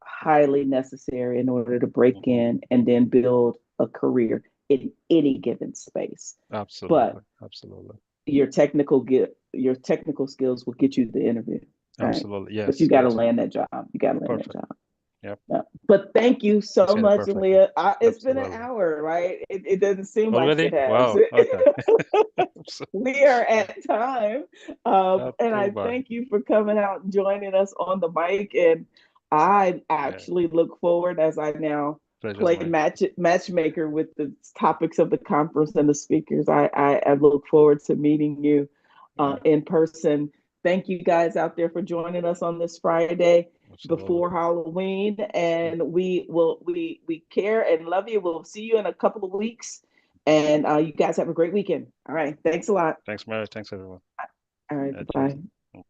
highly necessary in order to break Hmm. in and then build a career in any given space. But Absolutely. Absolutely. your technical skills will get you the interview, right? Absolutely. But you Yes. got to Yes. land that job. You got to land that Perfect. job. Yep. Yeah. But thank you You so said it much, perfectly. Aaliyah. It's been an Absolutely. hour, right? It doesn't seem like it Already? has. Wow. Okay. So, We are at time. not And flew I by. thank you for coming out and joining us on the mic. And I Yeah. actually look forward, as I now Pleasure's play mine. matchmaker with the topics of the conference and the speakers. I look forward to meeting you Yeah. in person. Thank you guys out there for joining us on this Friday Absolutely. before Halloween. Yep. And we care and love you. We'll see you in a couple of weeks. And you guys have a great weekend. All right. Thanks a lot. Thanks, Mary. Thanks, everyone. All right. Yeah, cheers. Bye. Bye.